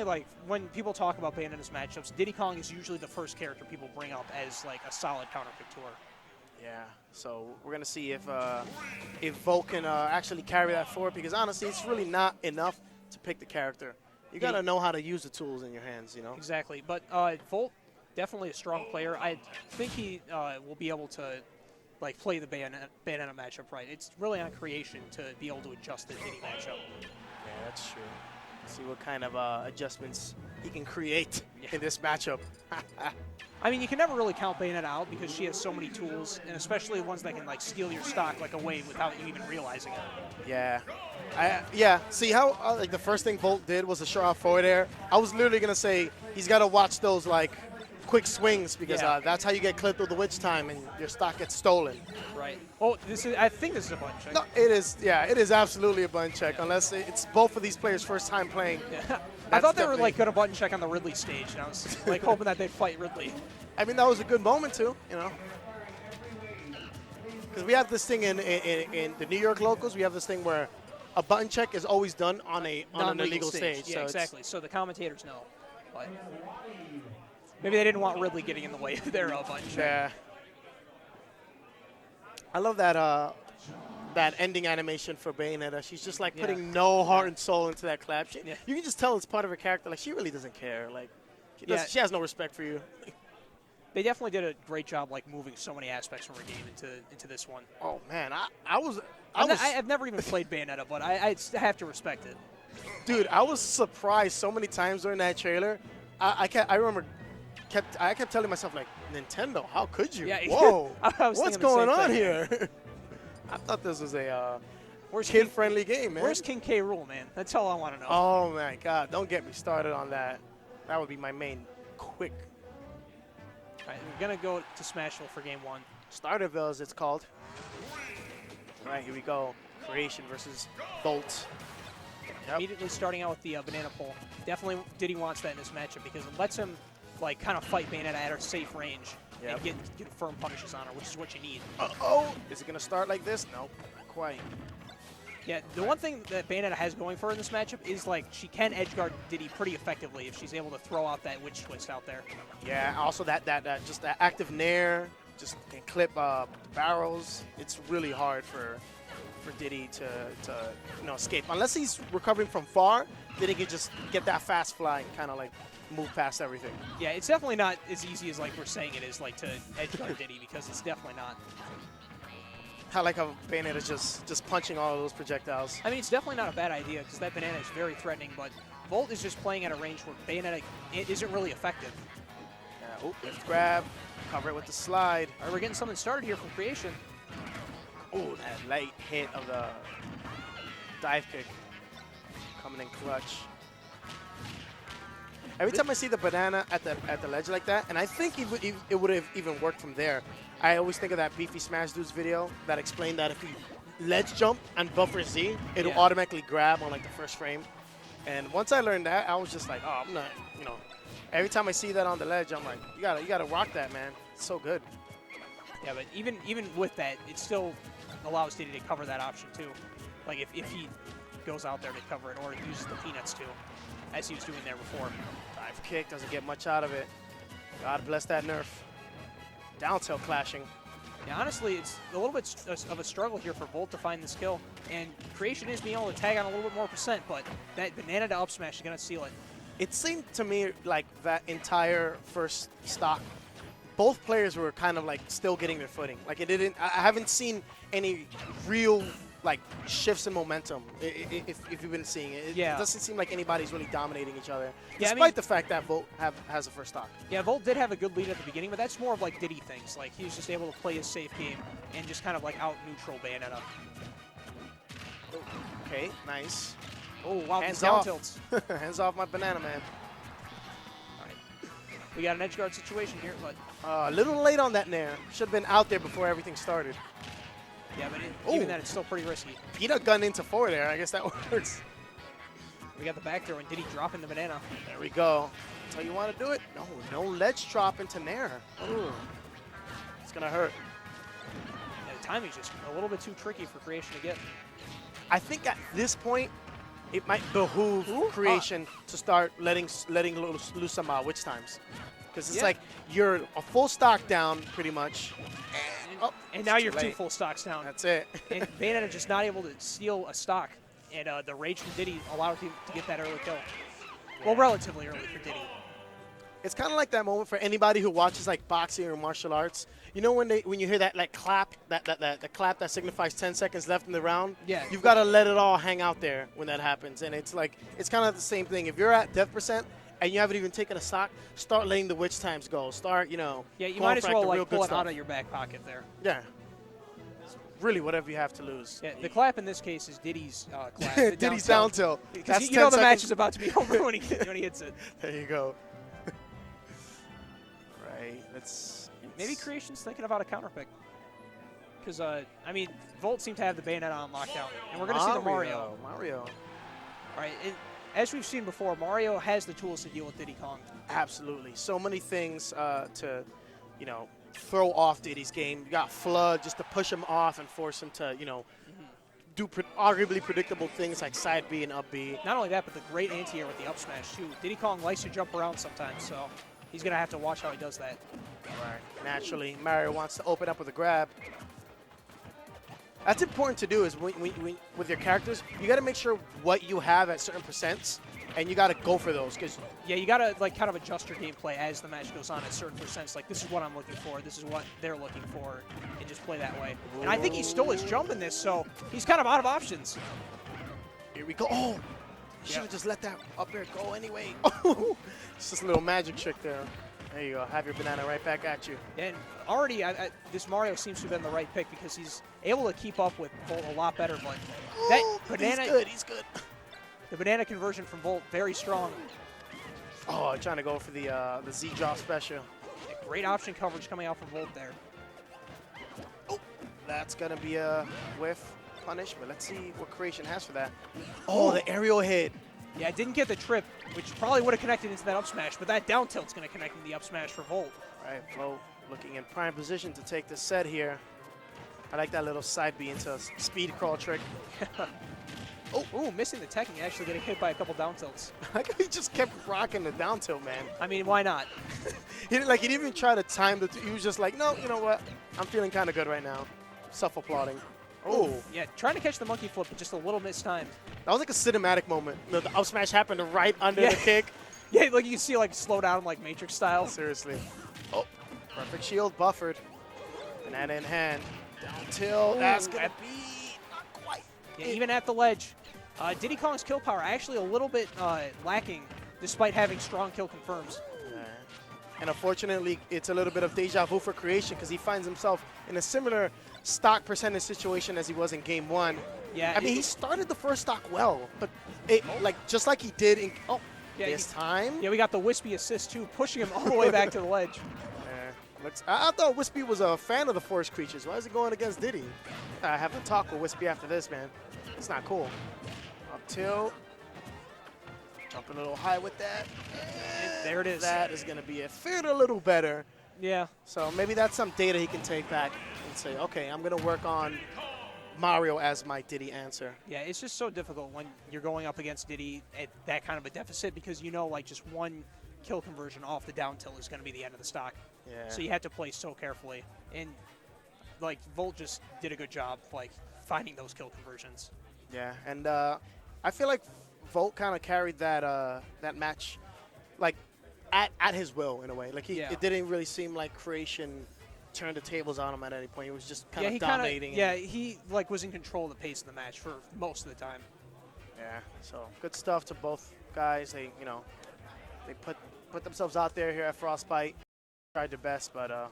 definitely, like, when people talk about Bayonetta's matchups, Diddy Kong is usually the first character people bring up as, like, a solid counterpick to her. Yeah, so we're going to see if Volt can actually carry that forward, because honestly, it's really not enough to pick the character. You got to know how to use the tools in your hands, you know? Exactly. But Volt, definitely a strong player. I think he will be able to, like, play the Bayonetta matchup right. It's really on Creation to be able to adjust the Diddy matchup. Yeah, that's true. See what kind of adjustments he can create in this matchup. I mean, you can never really count Bayonetta out because she has so many tools, and especially the ones that can, like, steal your stock, like, away without you even realizing it. Yeah. Yeah, see how like the first thing Volt did was a show off forward air. I was literally going to say he's got to watch those, like, quick swings, because that's how you get clipped with the witch time and your stock gets stolen. Right. Oh, I think this is a button check. No, it is. Yeah, it is absolutely a button check, unless it's both of these players' first time playing. Yeah. I thought they were, like, going to button check on the Ridley stage, and I was, like, hoping that they'd fight Ridley. I mean, that was a good moment, too, you know. Because we have this thing in the New York locals, we have this thing where a button check is always done on an illegal stage. Yeah, so exactly. So the commentators know. But maybe they didn't want Ridley getting in the way of their button check. Yeah. I love that that ending animation for Bayonetta. She's just, like, putting no heart and soul into that clap. You can just tell it's part of her character. Like, she really doesn't care. Like, she has no respect for you. They definitely did a great job, like, moving so many aspects from her game into this one. Oh man, I've never even played Bayonetta, but I have to respect it. Dude, I was surprised so many times during that trailer. I kept telling myself, like, Nintendo, how could you? Yeah, whoa, what's going on here? I thought this was a kid-friendly game, man. Where's King K. Rool, man? That's all I want to know. Oh my God, don't get me started on that. That would be my main quick. All right, we're gonna go to Smashville for game one. Starterville, as it's called. All right, here we go. Creation versus Bolt. Yep. Immediately starting out with the banana pole. Definitely Diddy wants that in this matchup because it lets him, like, kind of fight Bayonetta at her safe range and get firm punishes on her, which is what you need. Uh-oh. Is it going to start like this? Nope, not quite. Yeah, the one thing that Bayonetta has going for her in this matchup is, like, she can edgeguard Diddy pretty effectively if she's able to throw out that witch twist out there. Yeah, also that just that active nair just can clip barrels. It's really hard for Diddy to escape. Unless he's recovering from far, Diddy can just get that fast fly and kind of, like, move past everything. Yeah, it's definitely not as easy as, like, we're saying it is, like, to edgeguard Diddy, because it's definitely not. I like how Bayonetta's just punching all of those projectiles. I mean, it's definitely not a bad idea because that banana is very threatening, but Volt is just playing at a range where Bayonetta isn't really effective. Yeah, lift grab, cover it with the slide. All right, we're getting something started here from Creation. Oh, that light hit of the dive kick coming in clutch. Every time I see the banana at the ledge like that, and I think it would have even worked from there. I always think of that Beefy Smash Dudes video that explained that if you ledge jump and buffer Z, it'll automatically grab on, like, the first frame. And once I learned that, I was just like, oh, I'm not, every time I see that on the ledge, I'm like, you gotta rock that, man. It's so good. Yeah, but even with that, it still allows Diddy to cover that option too. Like if he goes out there to cover it, or uses the peanuts too, as he was doing there before. Dive kick doesn't get much out of it. God bless that nerf. Down tilt clashing. Yeah, honestly, it's a little bit of a struggle here for Volt to find this kill. And Creation is being able to tag on a little bit more percent, but that banana to up smash is going to seal it. It seemed to me like that entire first stock, both players were kind of, like, still getting their footing. Like, I haven't seen any real, like, shifts in momentum, if you've been seeing it. It doesn't seem like anybody's really dominating each other, despite the fact that Volt has a first stock. Yeah, Volt did have a good lead at the beginning, but that's more of, like, Diddy things. Like, he was just able to play his safe game and just kind of, like, out-neutral Bayonetta. Okay, nice. Oh, wow, hands down off. tilts. Hands off my banana, man. All right. We got an edge guard situation here, but a little late on that nair. Should have been out there before everything started. Yeah, but even that, it's still pretty risky. Peanut gun into forward there. I guess that works. We got the back throw and Diddy dropping the banana. There we go. That's how you want to do it. No ledge drop into nair. Ooh. It's going to hurt. Yeah, the timing's just a little bit too tricky for Creation to get. I think at this point, it might behoove creation to start letting loose some witch times. Because it's like you're a full stock down pretty much. And now you're 2 full stocks down. That's it. And Bayonetta just not able to steal a stock. And the rage from Diddy allowed him to get that early kill. Well, relatively early for Diddy. It's kind of like that moment for anybody who watches like boxing or martial arts. You know when you hear that like clap, the clap that signifies 10 seconds left in the round? Yeah. You've got to let it all hang out there when that happens. And it's like, it's kind of the same thing. If you're at death percent and you haven't even taken a stock, start letting the witch times go. Start, you know. Yeah, you might as well like pull it out of your back pocket there. Yeah. Really, whatever you have to lose. Yeah, the clap in this case is Diddy's clap. Diddy's down tilt. Because you know the match is about to be over when he hits it. There you go. Right. Let's. Maybe Creation's thinking about a counter pick. Because, I mean, Volt seemed to have the Bayonetta on lockdown. And we're going to see the Mario. Right. As we've seen before, Mario has the tools to deal with Diddy Kong. Absolutely. So many things to, you know, throw off Diddy's game. You got Flood just to push him off and force him to, you know, do arguably predictable things like side B and up B. Not only that, but the great anti-air with the up smash, too. Diddy Kong likes to jump around sometimes, so he's going to have to watch how he does that. Right. Naturally, Mario wants to open up with a grab. That's important to do is with your characters, you got to make sure what you have at certain percents, and you got to go for those. Yeah, you got to like kind of adjust your gameplay as the match goes on at certain percents. Like, this is what I'm looking for, this is what they're looking for, and just play that way. And I think he stole his jump in this, so he's kind of out of options. Here we go. Oh, should have just let that up air go anyway. Oh, it's just a little magic trick there. There you go. Have your banana right back at you. And already, this Mario seems to have been the right pick because he's able to keep up with Volt a lot better. But that banana, he's good. The banana conversion from Volt, very strong. Oh, trying to go for the Z drop special. Yeah, great option coverage coming out from Volt there. Oh, that's gonna be a whiff punish. But let's see what Creation has for that. Oh, the aerial hit. Yeah, it didn't get the trip, which probably would have connected into that up smash, but that down tilt's going to connect into the up smash for Volt. All right, Volt looking in prime position to take the set here. I like that little side B into a speed crawl trick. Ooh, missing the teching, actually getting hit by a couple down tilts. I like how he just kept rocking the down tilt, man. I mean, why not? He didn't even try to time the. He was just like, no, you know what? I'm feeling kind of good right now. Self-applauding. Oh. Yeah, trying to catch the monkey flip, but just a little mistimed. That was like a cinematic moment. The up smash happened right under the kick. Yeah, like you can see, like slow down, like Matrix style. Seriously. Oh, perfect shield buffered. Banana in hand. Down tilt. That's gonna be not quite. Yeah, even at the ledge. Diddy Kong's kill power actually a little bit lacking, despite having strong kill confirms. And unfortunately, it's a little bit of deja vu for Creation because he finds himself in a similar stock percentage situation as he was in game one. Yeah, I mean, he started the first stock well, but like just like he did in this time. Yeah, we got the Wispy assist too, pushing him all the way back to the ledge. I thought Wispy was a fan of the forest creatures. Why is he going against Diddy? I have a talk with Wispy after this, man. It's not cool. Up tilt. Jump a little high with that. And there it is. That is going to be it. Fared a little better. Yeah. So maybe that's some data he can take back and say, okay, I'm going to work on Mario as my Diddy answer. Yeah, it's just so difficult when you're going up against Diddy at that kind of a deficit because you know, like, just one kill conversion off the down tilt is going to be the end of the stock. Yeah. So you have to play so carefully. And, like, Volt just did a good job, like, finding those kill conversions. Yeah, and I feel like Volt kind of carried that that match, like, at his will in a way. Like, it didn't really seem like Creation turned the tables on him at any point. He was just kind of dominating. He like was in control of the pace of the match for most of the time. Yeah, so good stuff to both guys. They, you know, they put themselves out there here at Frostbite, tried their best, but